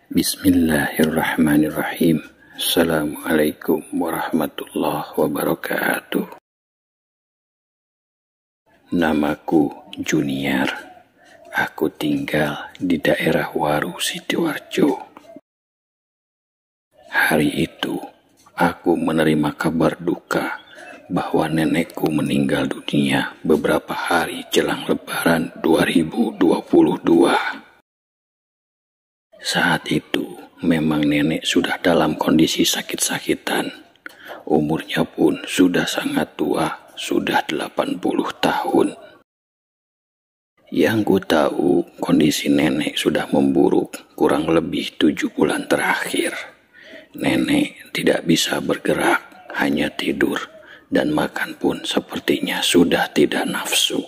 Bismillahirrahmanirrahim. Assalamualaikum warahmatullahi wabarakatuh. Namaku Junior. Aku tinggal di daerah Waru, Sidoarjo. Hari itu, aku menerima kabar duka bahwa nenekku meninggal dunia beberapa hari jelang Lebaran 2022. Saat itu, memang nenek sudah dalam kondisi sakit-sakitan. Umurnya pun sudah sangat tua, sudah 80 tahun. Yang ku tahu, kondisi nenek sudah memburuk kurang lebih 7 bulan terakhir. Nenek tidak bisa bergerak, hanya tidur, dan makan pun sepertinya sudah tidak nafsu.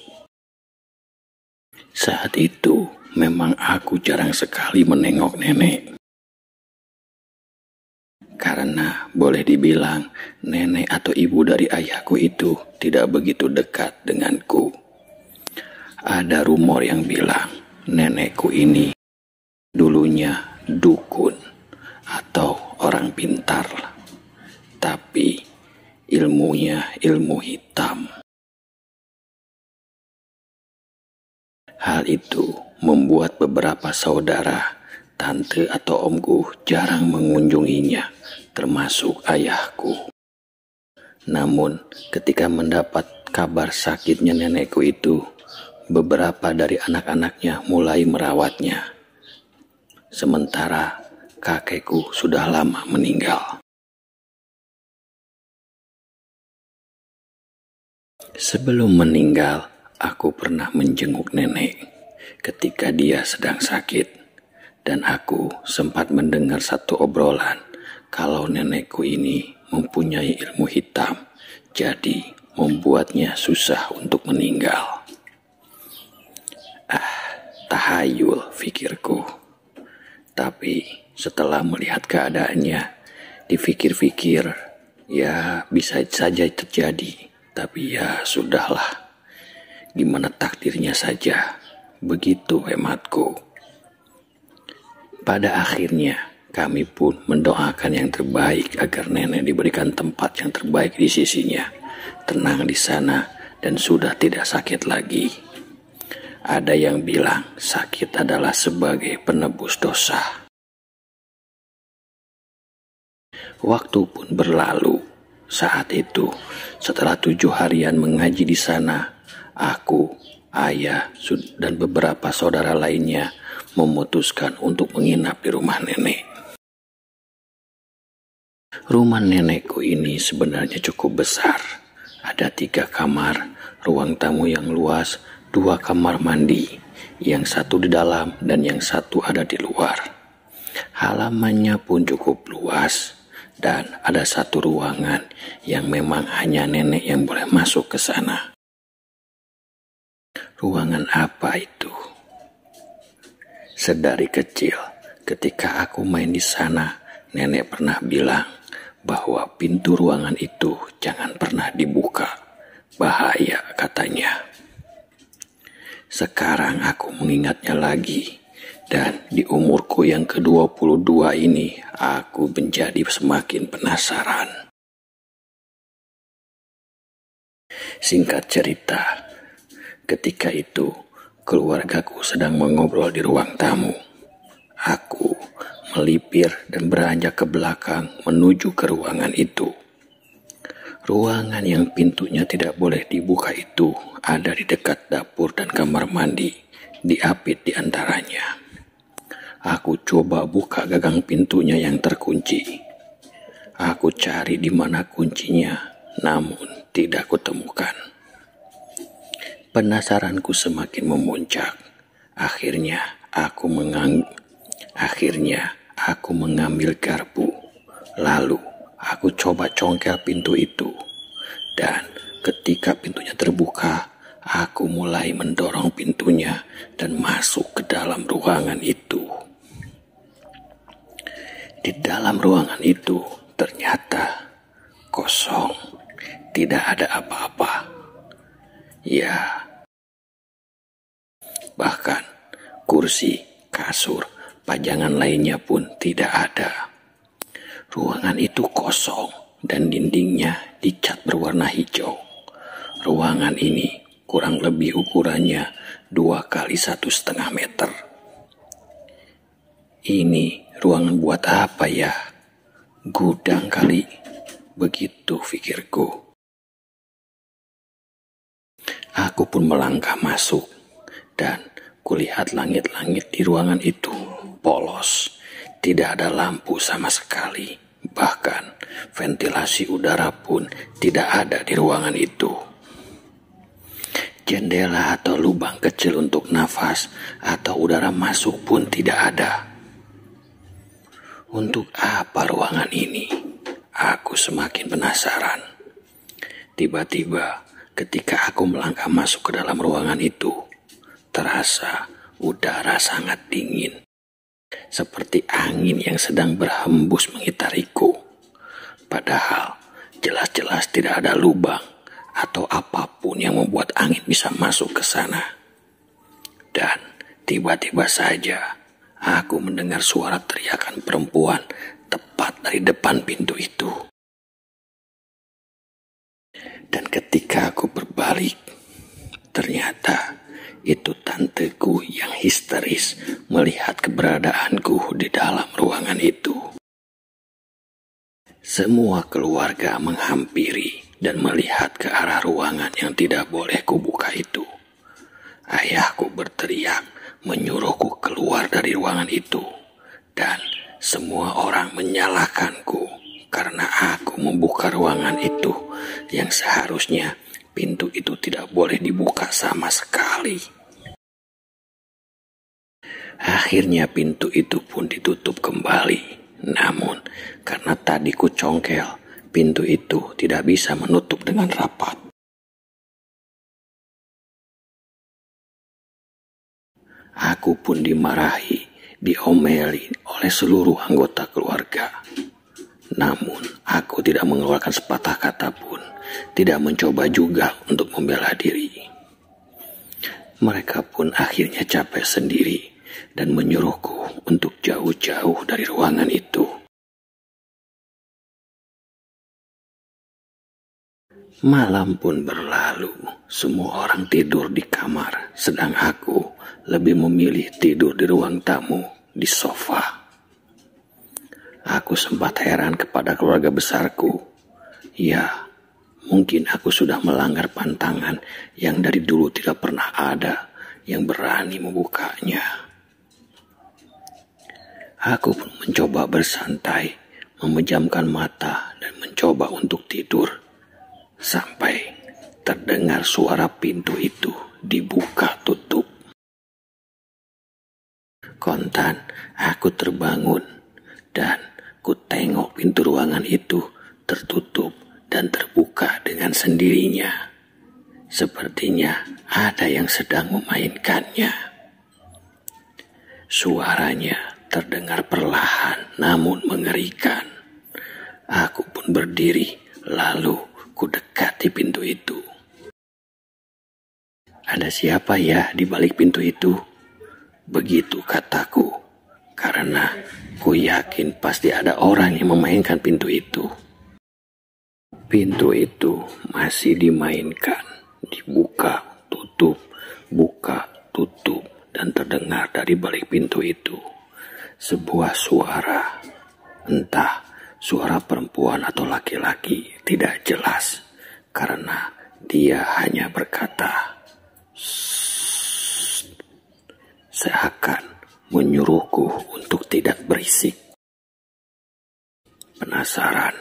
Saat itu, memang aku jarang sekali menengok nenek. Karena boleh dibilang, nenek atau ibu dari ayahku itu tidak begitu dekat denganku. Ada rumor yang bilang, nenekku ini dulunya dukun atau orang pintar. Tapi ilmunya ilmu hitam. Hal itu membuat beberapa saudara, tante atau omku jarang mengunjunginya, termasuk ayahku. Namun ketika mendapat kabar sakitnya nenekku itu, beberapa dari anak-anaknya mulai merawatnya. Sementara kakekku sudah lama meninggal. Sebelum meninggal, aku pernah menjenguk nenek ketika dia sedang sakit, dan aku sempat mendengar satu obrolan kalau nenekku ini mempunyai ilmu hitam, jadi membuatnya susah untuk meninggal. Tahayul pikirku. Tapi setelah melihat keadaannya, dipikir-pikir, ya bisa saja terjadi, tapi ya sudahlah. Gimana takdirnya saja, begitu hematku. Pada akhirnya, kami pun mendoakan yang terbaik agar nenek diberikan tempat yang terbaik di sisinya, tenang di sana, dan sudah tidak sakit lagi. Ada yang bilang sakit adalah sebagai penebus dosa. Waktu pun berlalu. Saat itu, setelah 7 harian mengaji di sana, aku, ayah, dan beberapa saudara lainnya memutuskan untuk menginap di rumah nenek. Rumah nenekku ini sebenarnya cukup besar. Ada 3 kamar, ruang tamu yang luas, 2 kamar mandi, yang satu di dalam dan yang satu ada di luar. Halamannya pun cukup luas, dan ada 1 ruangan yang memang hanya nenek yang boleh masuk ke sana. Ruangan apa itu? Sedari kecil, ketika aku main di sana, nenek pernah bilang bahwa pintu ruangan itu jangan pernah dibuka. Bahaya katanya. Sekarang aku mengingatnya lagi, dan di umurku yang ke-22 ini, aku menjadi semakin penasaran. Singkat cerita, ketika itu keluargaku sedang mengobrol di ruang tamu. Aku melipir dan beranjak ke belakang menuju ke ruangan itu. Ruangan yang pintunya tidak boleh dibuka itu ada di dekat dapur dan kamar mandi, diapit di antaranya. Aku coba buka gagang pintunya yang terkunci. Aku cari di mana kuncinya, namun tidak kutemukan. Penasaranku semakin memuncak. Akhirnya aku mengambil garpu. Lalu aku coba congkel pintu itu. Dan ketika pintunya terbuka, aku mulai mendorong pintunya dan masuk ke dalam ruangan itu. Di dalam ruangan itu ternyata kosong, tidak ada apa-apa. Ya, bahkan kursi, kasur, pajangan lainnya pun tidak ada. Ruangan itu kosong dan dindingnya dicat berwarna hijau. Ruangan ini kurang lebih ukurannya 2 kali 1,5 meter. Ini ruangan buat apa ya? Gudang kali, begitu pikirku. Aku pun melangkah masuk dan kulihat langit-langit di ruangan itu polos. Tidak ada lampu sama sekali. Bahkan ventilasi udara pun tidak ada di ruangan itu. Jendela atau lubang kecil untuk nafas atau udara masuk pun tidak ada. Untuk apa ruangan ini? Aku semakin penasaran. Tiba-tiba ketika aku melangkah masuk ke dalam ruangan itu, terasa udara sangat dingin. Seperti angin yang sedang berhembus mengitariku. Padahal jelas-jelas tidak ada lubang atau apapun yang membuat angin bisa masuk ke sana. Dan tiba-tiba saja aku mendengar suara teriakan perempuan tepat dari depan pintu itu. Dan ketika aku berbalik, ternyata itu tanteku yang histeris melihat keberadaanku di dalam ruangan itu. Semua keluarga menghampiri dan melihat ke arah ruangan yang tidak boleh kubuka itu. Ayahku berteriak menyuruhku keluar dari ruangan itu. Dan semua orang menyalahkanku karena aku membuka ruangan itu yang seharusnya pintu itu tidak boleh dibuka sama sekali. Akhirnya pintu itu pun ditutup kembali. Namun karena tadi ku congkel, pintu itu tidak bisa menutup dengan rapat. Aku pun dimarahi, diomeli oleh seluruh anggota keluarga. Namun aku tidak mengeluarkan sepatah kata pun, tidak mencoba juga untuk membela diri. Mereka pun akhirnya capek sendiri dan menyuruhku untuk jauh-jauh dari ruangan itu. Malam pun berlalu, semua orang tidur di kamar, sedang aku lebih memilih tidur di ruang tamu, di sofa. Aku sempat heran kepada keluarga besarku. Ya, mungkin aku sudah melanggar pantangan yang dari dulu tidak pernah ada yang berani membukanya. Aku pun mencoba bersantai, memejamkan mata dan mencoba untuk tidur. Sampai terdengar suara pintu itu dibuka tutup. Kontan aku terbangun dan ku tengok pintu ruangan itu tertutup dan terbuka dengan sendirinya. Sepertinya ada yang sedang memainkannya. Suaranya terdengar perlahan namun mengerikan. Aku pun berdiri lalu ku dekati pintu itu. Ada siapa ya di balik pintu itu? Begitu kataku, karena ku yakin pasti ada orang yang memainkan pintu itu. Pintu itu masih dimainkan, dibuka, tutup, buka, tutup, dan terdengar dari balik pintu itu sebuah suara, entah suara perempuan atau laki-laki, tidak jelas, karena dia hanya berkata, seakan menyuruhku untuk tidak berisik. Penasaran,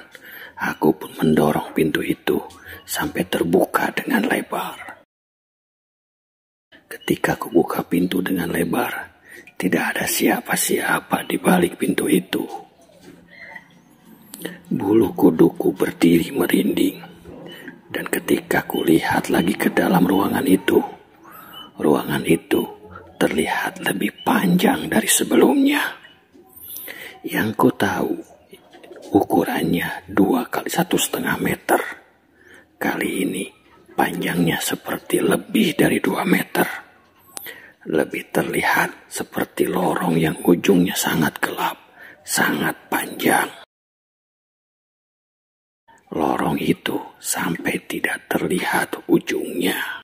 aku pun mendorong pintu itu sampai terbuka dengan lebar. Ketika aku buka pintu dengan lebar, tidak ada siapa-siapa di balik pintu itu. Bulu kuduku berdiri merinding, dan ketika kulihat lagi ke dalam ruangan itu terlihat lebih panjang dari sebelumnya. Yang ku tahu ukurannya 2 kali 1,5 meter. Kali ini panjangnya seperti lebih dari 2 meter. lebih terlihat seperti lorong yang ujungnya sangat gelap, sangat panjang. Lorong itu sampai tidak terlihat ujungnya.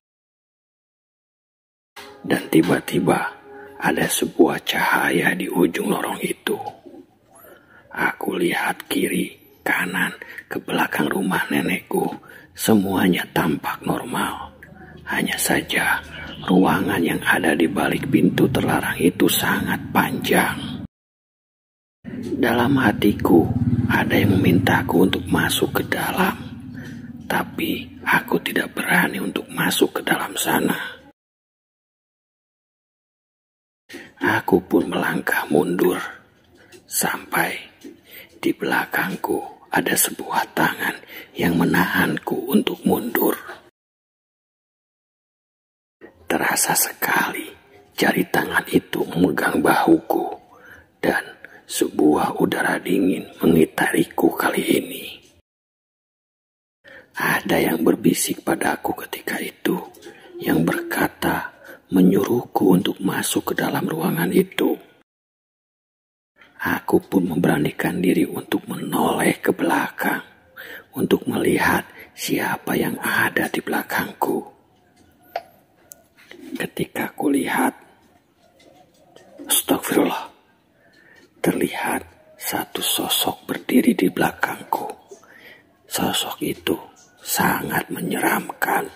Dan tiba-tiba ada sebuah cahaya di ujung lorong itu. Aku lihat kiri, kanan, ke belakang rumah nenekku. Semuanya tampak normal. Hanya saja ruangan yang ada di balik pintu terlarang itu sangat panjang. Dalam hatiku ada yang memintaku untuk masuk ke dalam. Tapi aku tidak berani untuk masuk ke dalam sana. Aku pun melangkah mundur. Sampai di belakangku ada sebuah tangan yang menahanku untuk mundur. Terasa sekali jari tangan itu memegang bahuku dan sebuah udara dingin mengitariku kali ini. Ada yang berbisik padaku ketika itu, yang berkata menyuruhku untuk masuk ke dalam ruangan itu. Aku pun memberanikan diri untuk menoleh ke belakang, untuk melihat siapa yang ada di belakangku. Ketika kulihat, astagfirullah, terlihat satu sosok berdiri di belakangku. Sosok itu sangat menyeramkan.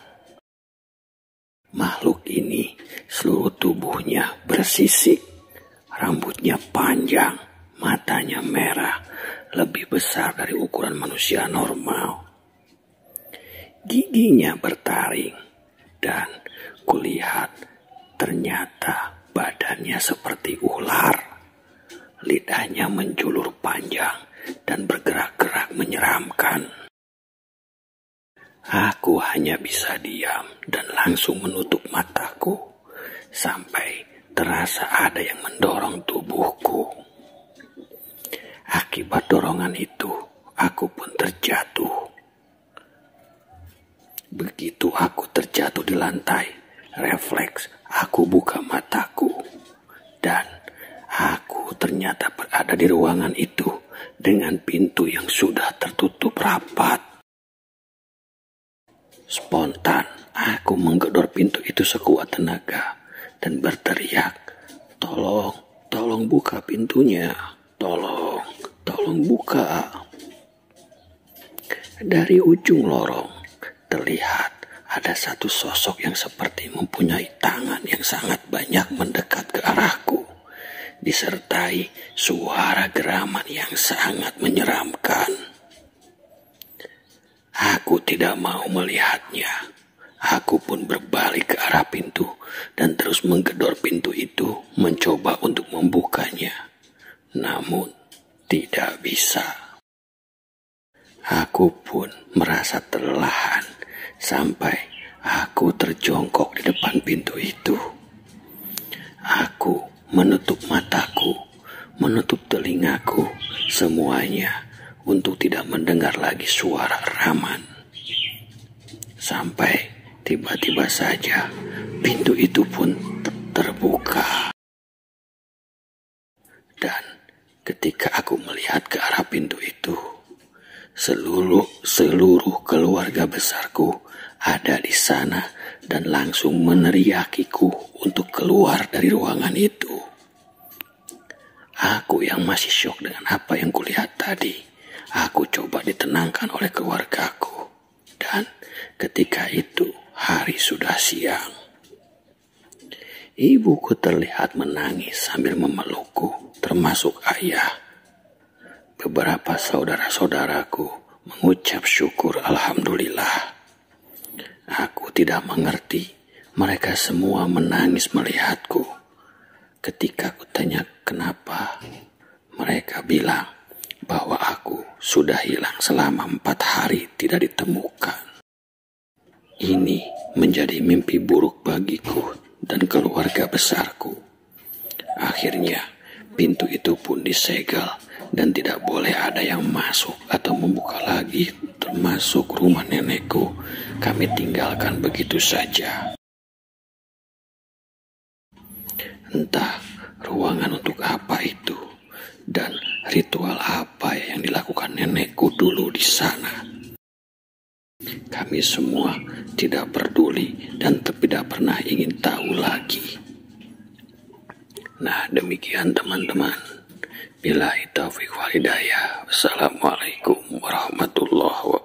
Makhluk ini seluruh tubuhnya bersisik, rambutnya panjang, matanya merah, lebih besar dari ukuran manusia normal. Giginya bertaring, dan kulihat ternyata badannya seperti ular. Lidahnya menjulur panjang dan bergerak-gerak menyeramkan. Aku hanya bisa diam dan langsung menutup mataku sampai terasa ada yang mendorong tubuhku. Akibat dorongan itu, aku pun terjatuh. Begitu aku terjatuh di lantai, refleks aku buka mataku. Dan aku ternyata berada di ruangan itu dengan pintu yang sudah tertutup rapat. Spontan, aku menggedor pintu itu sekuat tenaga dan berteriak, tolong buka pintunya, tolong buka. Dari ujung lorong, terlihat ada satu sosok yang seperti mempunyai tangan yang sangat banyak mendekat ke arahku, disertai suara geraman yang sangat menyeramkan. Aku tidak mau melihatnya. Aku pun berbalik ke arah pintu dan terus menggedor pintu itu, mencoba untuk membukanya. Namun, tidak bisa. Aku pun merasa terlelahan sampai aku terjongkok di depan pintu itu. Aku menutup mataku, menutup telingaku, semuanya untuk tidak mendengar lagi suara reraman. Sampai tiba-tiba saja pintu itu pun terbuka. Dan ketika aku melihat ke arah pintu itu, seluruh keluarga besarku ada di sana dan langsung meneriakiku untuk keluar dari ruangan itu. Aku yang masih syok dengan apa yang kulihat tadi, aku coba ditenangkan oleh keluargaku. Dan ketika itu hari sudah siang. Ibuku terlihat menangis sambil memelukku, termasuk ayah. Beberapa saudara-saudaraku mengucap syukur alhamdulillah. Aku tidak mengerti, mereka semua menangis melihatku. Ketika kutanya kenapa, mereka bilang bahwa aku sudah hilang selama 4 hari tidak ditemukan. Ini menjadi mimpi buruk bagiku dan keluarga besarku. Akhirnya pintu itu pun disegel dan tidak boleh ada yang masuk atau membuka lagi, termasuk rumah nenekku. Kami tinggalkan begitu saja. Entah ruangan untuk apa itu dan ritual apa yang dilakukan nenekku dulu di sana. Kami semua tidak peduli dan tidak pernah ingin tahu lagi. Nah, demikian teman-teman. Billahi taufiq wal hidayah. Wassalamualaikum warahmatullahi wabarakatuh.